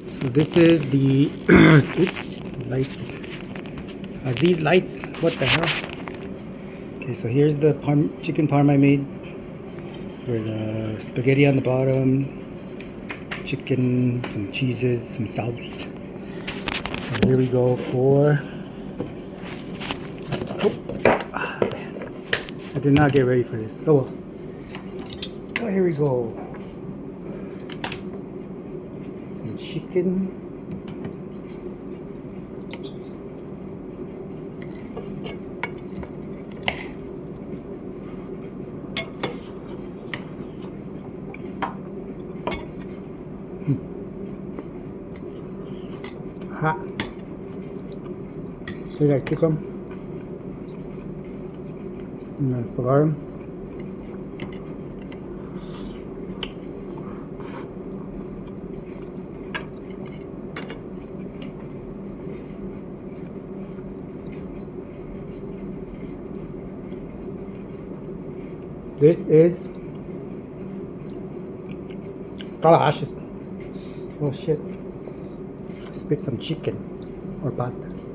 So this is the oops, lights. These lights, what the hell? Okay, so here's the chicken parm I made with spaghetti on the bottom, chicken, some cheeses, some sauce. So here we go for. Oh, man. I did not get ready for this. Oh well. So here we go. Some chicken. Hot. So you gotta kick them. And then pegar them. This is delicious. Oh shit. Spit some chicken or pasta.